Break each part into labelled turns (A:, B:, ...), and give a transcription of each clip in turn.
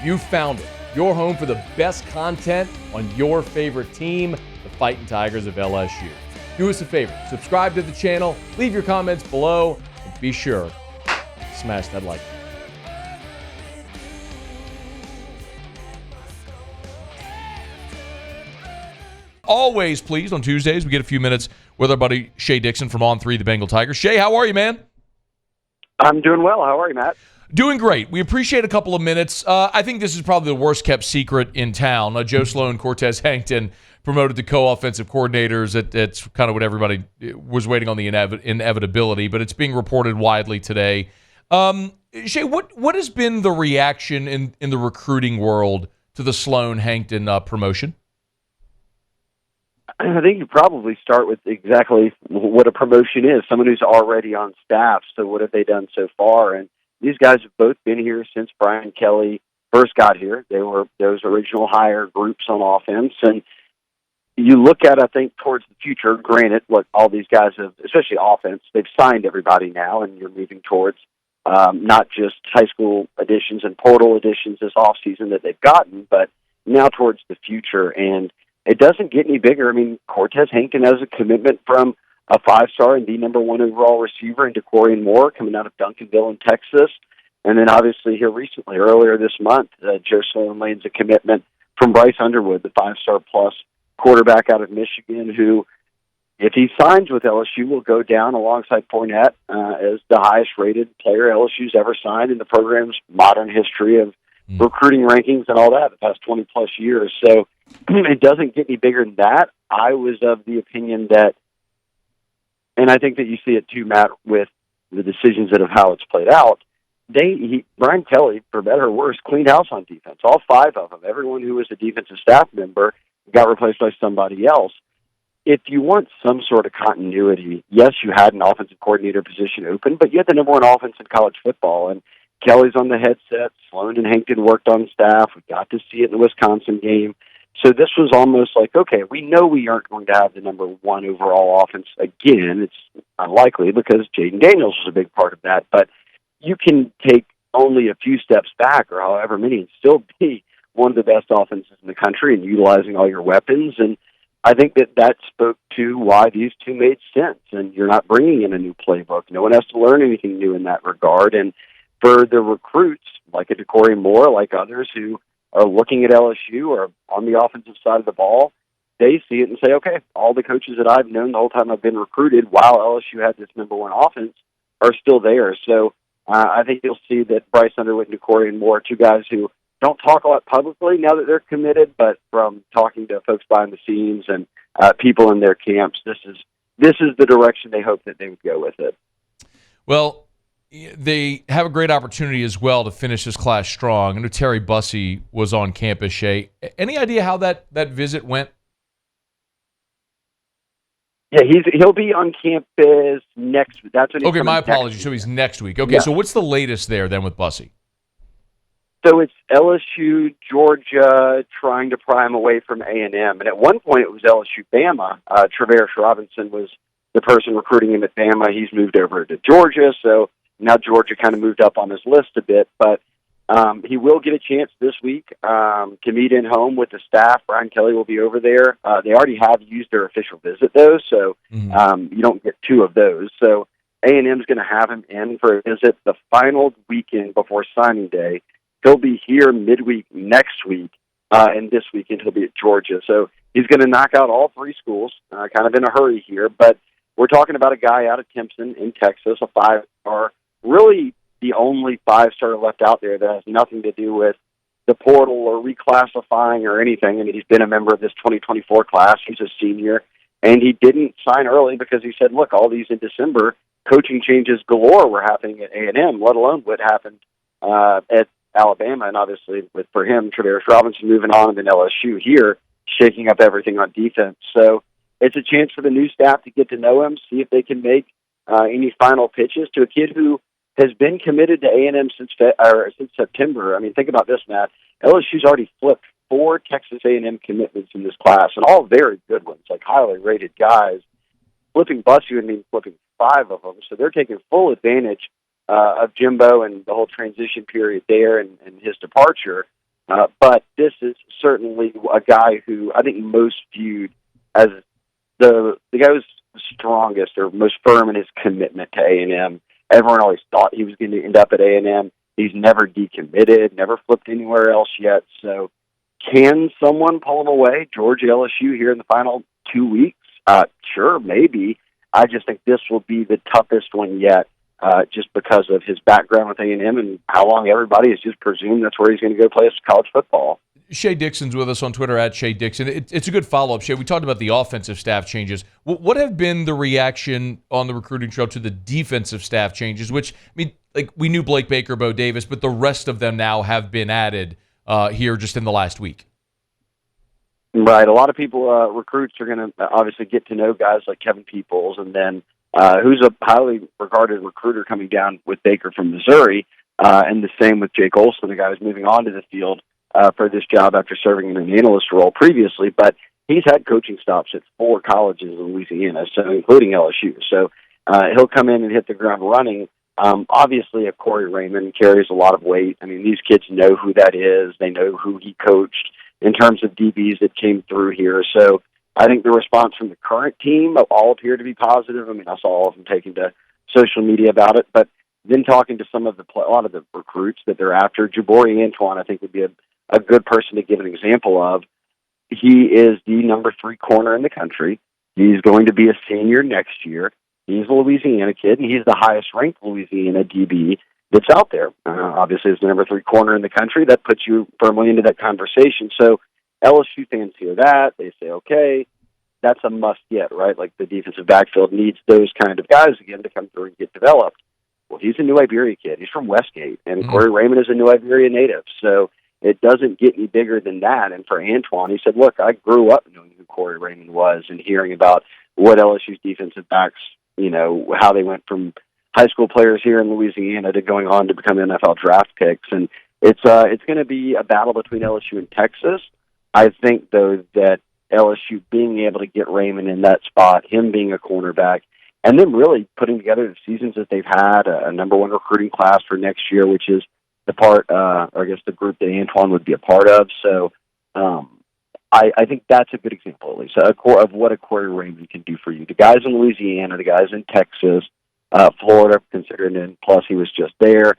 A: You found it. Your home for the best content on your favorite team, the Fighting Tigers of LSU. Do us a favor. Subscribe to the channel. Leave your comments below. And be sure to smash that like button. Always pleased on Tuesdays, we get a few minutes with our buddy Shea Dixon from On3, the Bengal Tigers. Shay, how are you, man?
B: I'm doing well. How are you, Matt?
A: Doing great. We appreciate a couple of minutes. I think this is probably the worst-kept secret in town. Joe Sloan, Corte, Hankton promoted to co-offensive coordinators. It's kind of what everybody was waiting on, the inevitability, but it's being reported widely today. Shay, what has been the reaction in the recruiting world to the Sloan Hankton promotion?
B: I think you probably start with exactly what a promotion is, someone who's already on staff. So what have they done so far? And these guys have both been here since Brian Kelly first got here. They were those original hire groups on offense. And you look at, I think, towards the future, granted, what all these guys have, especially offense, they've signed everybody now, and you're moving towards not just high school additions and portal additions this offseason that they've gotten, but now towards the future. And it doesn't get any bigger. I mean, Cortez Hankton has a commitment from a 5-star and the number 1 overall receiver in DeCorian Moore coming out of Duncanville in Texas. And then obviously here recently, earlier this month, Joe Sloan lands a commitment from Bryce Underwood, the 5-star plus quarterback out of Michigan, who, if he signs with LSU, will go down alongside Fournette as the highest-rated player LSU's ever signed in the program's modern history of recruiting rankings and all that the past 20-plus years. So it doesn't get any bigger than that. I was of the opinion that, and I think that you see it too, Matt, with the decisions of how it's played out, Brian Kelly, for better or worse, cleaned house on defense. All 5 of them, everyone who was a defensive staff member got replaced by somebody else. If you want some sort of continuity, yes, you had an offensive coordinator position open, but you had the number 1 offense in college football, and Kelly's on the headset. Sloan and Hankton worked on staff. We got to see it in the Wisconsin game. So this was almost like, okay, we know we aren't going to have the number 1 overall offense again. It's unlikely because Jaden Daniels was a big part of that. But you can take only a few steps back or however many and still be one of the best offenses in the country and utilizing all your weapons. And I think that spoke to why these two made sense. And you're not bringing in a new playbook. No one has to learn anything new in that regard. And for the recruits, like a DeCorian Moore, like others who are looking at LSU or on the offensive side of the ball, they see it and say, okay, all the coaches that I've known the whole time I've been recruited while LSU had this number 1 offense are still there. So I think you'll see that Bryce Underwood and DeCorian Moore, 2 guys who don't talk a lot publicly now that they're committed, but from talking to folks behind the scenes and people in their camps, this is the direction they hope that they would go with it.
A: Well, they have a great opportunity as well to finish this class strong. I know Terry Bussey was on campus, Shay. Any idea how that visit went?
B: Yeah, he'll be on campus next week. That's when.
A: Okay, my apologies. So he's next week. Okay, yeah. So what's the latest there then with Bussey?
B: So it's LSU, Georgia, trying to pry him away from A&M. And at one point it was LSU, Bama. Travaris Robinson was the person recruiting him at Bama. He's moved over to Georgia, so now Georgia kind of moved up on his list a bit. But he will get a chance this week to meet in home with the staff. Brian Kelly will be over there. They already have used their official visit, though, so you don't get 2 of those. So A&M's going to have him in for a visit the final weekend before signing day. He'll be here midweek next week, and this weekend he'll be at Georgia. So he's going to knock out all 3 schools, kind of in a hurry here. But we're talking about a guy out of Timpson in Texas, a 5-star, really the only 5-star left out there that has nothing to do with the portal or reclassifying or anything. I mean, he's been a member of this 2024 class. He's a senior, and he didn't sign early because he said, look, all these in December, coaching changes galore were happening at A&M, let alone what happened at Alabama, and obviously for him, Travaris Robinson moving on, and then LSU here, shaking up everything on defense. So it's a chance for the new staff to get to know him, see if they can make any final pitches to a kid who has been committed to A&M since September. I mean, think about this, Matt. LSU's already flipped 4 Texas A&M commitments in this class, and all very good ones, like highly rated guys. Flipping Bussey would mean flipping 5 of them, so they're taking full advantage of Jimbo and the whole transition period there and his departure. But this is certainly a guy who I think most viewed as the guy who's strongest or most firm in his commitment to A&M. Everyone always thought he was going to end up at A&M. He's never decommitted, never flipped anywhere else yet. So can someone pull him away? Georgia, LSU here in the final 2 weeks? Sure, maybe. I just think this will be the toughest one yet, just because of his background with A&M and how long everybody has just presumed that's where he's going to go play college football.
A: Shea Dixon's with us on Twitter at Shea Dixon. It's a good follow-up, Shea. We talked about the offensive staff changes. What have been the reaction on the recruiting trail to the defensive staff changes, which, I mean, like we knew Blake Baker, Bo Davis, but the rest of them now have been added here just in the last week?
B: Right. A lot of people, recruits, are going to obviously get to know guys like Kevin Peoples, and then who's a highly regarded recruiter coming down with Baker from Missouri, and the same with Jake Olson, the guy who's moving on to the field for this job after serving in an analyst role previously. But he's had coaching stops at 4 colleges in Louisiana, so including LSU. So he'll come in and hit the ground running. Obviously, a Corey Raymond carries a lot of weight. I mean, these kids know who that is. They know who he coached in terms of DBs that came through here. So I think the response from the current team all appear to be positive. I mean, I saw all of them taking to social media about it. But then talking to a lot of the recruits that they're after, Jabari Antoine, I think, would be a good person to give an example of. He is the number 3 corner in the country. He's going to be a senior next year. He's a Louisiana kid, and he's the highest-ranked Louisiana DB that's out there. Obviously, as the number 3 corner in the country, that puts you firmly into that conversation. So LSU fans hear that. They say, okay, that's a must-get, right? Like the defensive backfield needs those kind of guys again to come through and get developed. Well, he's a New Iberia kid. He's from Westgate, and Corey Raymond is a New Iberia native. So it doesn't get any bigger than that. And for Antoine, he said, look, I grew up knowing who Corey Raymond was and hearing about what LSU's defensive backs, you know, how they went from high school players here in Louisiana to going on to become NFL draft picks. And it's going to be a battle between LSU and Texas. I think, though, that LSU being able to get Raymond in that spot, him being a cornerback, and then really putting together the seasons that they've had, a number 1 recruiting class for next year, which is the part, or I guess the group that Antoine would be a part of. So I think that's a good example, at least, of what a Corey Raymond can do for you. The guys in Louisiana, the guys in Texas, Florida, considering, and plus he was just there,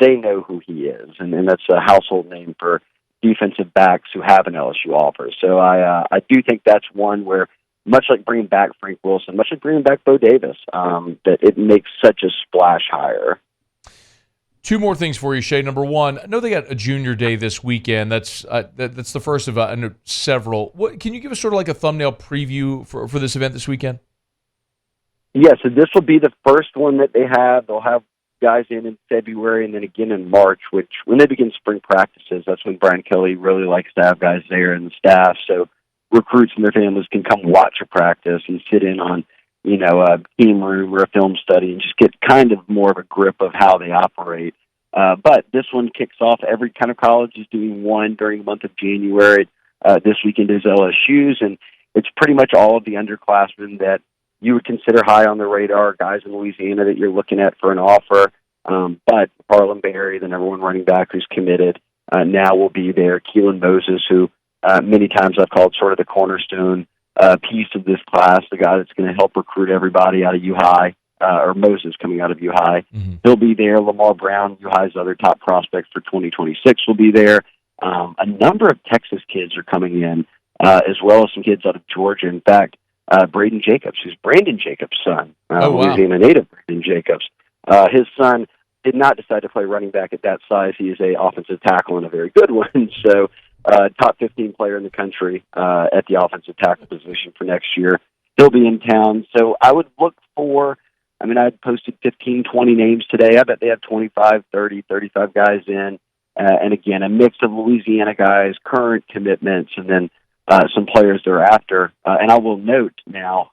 B: they know who he is, and that's a household name for defensive backs who have an LSU offer. So I do think that's one where, much like bringing back Frank Wilson, much like bringing back Bo Davis, that it makes such a splash hire.
A: 2 more things for you, Shea. Number 1, I know they got a junior day this weekend. That's the first of several. Can you give us sort of like a thumbnail preview for this event this weekend?
B: Yeah, so this will be the first one that they have. They'll have guys in February and then again in March, which when they begin spring practices, that's when Brian Kelly really likes to have guys there in the staff. So recruits and their families can come watch a practice and sit in on, you know, a team room or a film study and just get kind of more of a grip of how they operate. But this one kicks off. Every kind of college is doing one during the month of January. This weekend is LSU's, and it's pretty much all of the underclassmen that you would consider high on the radar, guys in Louisiana that you're looking at for an offer. But Harlan Berry, the number 1 running back who's committed, now will be there. Keelan Moses, who many times I've called sort of the cornerstone piece of this class, the guy that's going to help recruit everybody out of U-High, or Moses coming out of U-High. He'll be there. Lamar Brown, U-High's other top prospect for 2026, will be there. A number of Texas kids are coming in, as well as some kids out of Georgia. In fact, Braden Jacobs, who's Brandon Jacobs' son, Louisiana native Brandon Jacobs. His son did not decide to play running back at that size. He is a offensive tackle and a very good one. So top 15 player in the country at the offensive tackle position for next year. He'll be in town. So I would look for, I mean, I posted 15, 20 names today. I bet they have 25, 30, 35 guys in. And again, a mix of Louisiana guys, current commitments, and then some players thereafter. And I will note now,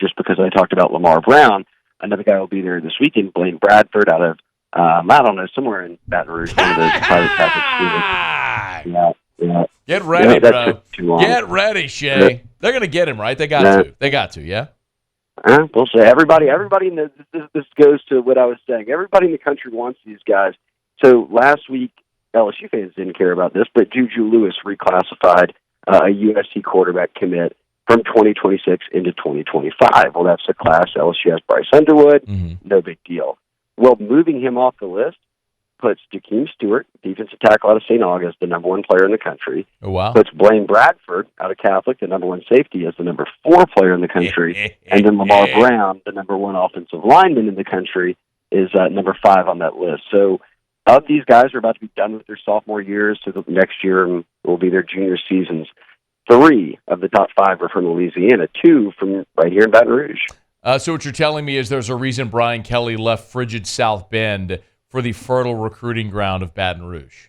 B: just because I talked about Lamar Brown, another guy will be there this weekend, Blaine Bradford out of, I don't know, somewhere in Baton Rouge, one of those private Catholic schools. Yeah.
A: Get ready, bro.
B: Get
A: ready, Shea. They're going to get him, right? They got to. They got to, yeah?
B: We'll say everybody in this goes to what I was saying. Everybody in the country wants these guys. So last week, LSU fans didn't care about this, but Juju Lewis reclassified a USC quarterback commit from 2026 into 2025. Well, that's the class. LSU has Bryce Underwood. No big deal. Well, moving him off the list puts Jakeem Stewart, defensive tackle out of St. August, the number 1 player in the country.
A: Oh, wow.
B: Puts Blaine Bradford out of Catholic, the number 1 safety, as the number 4 player in the country. And then Lamar Brown, the number 1 offensive lineman in the country, is number 5 on that list. So of these guys are about to be done with their sophomore years, so the next year will be their junior seasons. 3 of the top 5 are from Louisiana, 2 from right here in Baton Rouge.
A: So what you're telling me is there's a reason Brian Kelly left frigid South Bend for the fertile recruiting ground of Baton Rouge.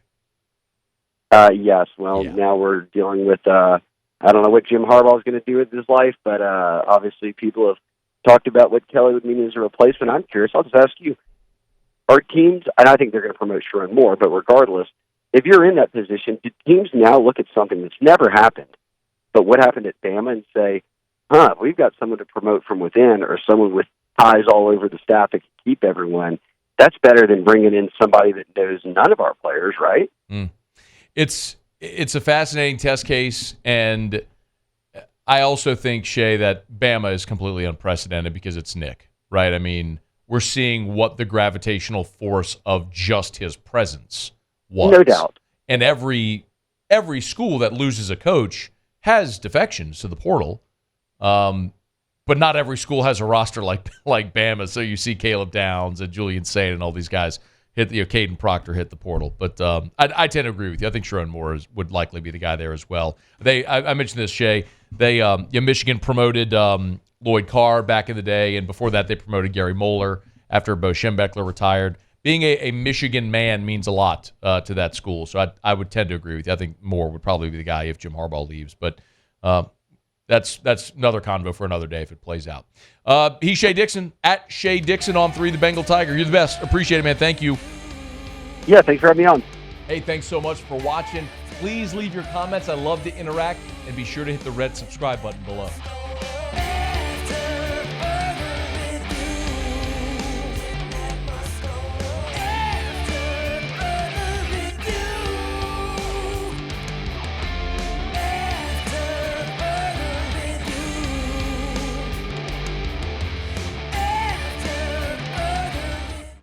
B: Yes. Well, Now we're dealing with, I don't know what Jim Harbaugh is going to do with his life, but obviously people have talked about what Kelly would mean as a replacement. I'm curious. I'll just ask you, are teams, and I think they're going to promote Sharon Moore, but regardless, if you're in that position, do teams now look at something that's never happened, but what happened at Bama, and say, we've got someone to promote from within, or someone with ties all over the staff that can keep everyone? That's better than bringing in somebody that knows none of our players, right?
A: It's a fascinating test case, and I also think, Shea, that Bama is completely unprecedented because it's Nick, right? I mean, we're seeing what the gravitational force of just his presence was.
B: No doubt.
A: And every school that loses a coach has defections to the portal, but not every school has a roster like Bama. So you see Caleb Downs and Julian Sain and all these guys hit Caden Proctor hit the portal. But I tend to agree with you. I think Sharon Moore would likely be the guy there as well. I mentioned this, Shea. Michigan promoted Lloyd Carr back in the day, and before that they promoted Gary Moeller after Bo Schembechler retired. Being a Michigan man means a lot to that school, so I would tend to agree with you. I think Moore would probably be the guy if Jim Harbaugh leaves, but that's another convo for another day if it plays out. He's Shea Dixon, at Shea Dixon on 3, the Bengal Tiger. You're the best. Appreciate it, man. Thank you.
B: Yeah, thanks for having me on.
A: Hey, thanks so much for watching. Please leave your comments. I love to interact, and be sure to hit the red subscribe button below.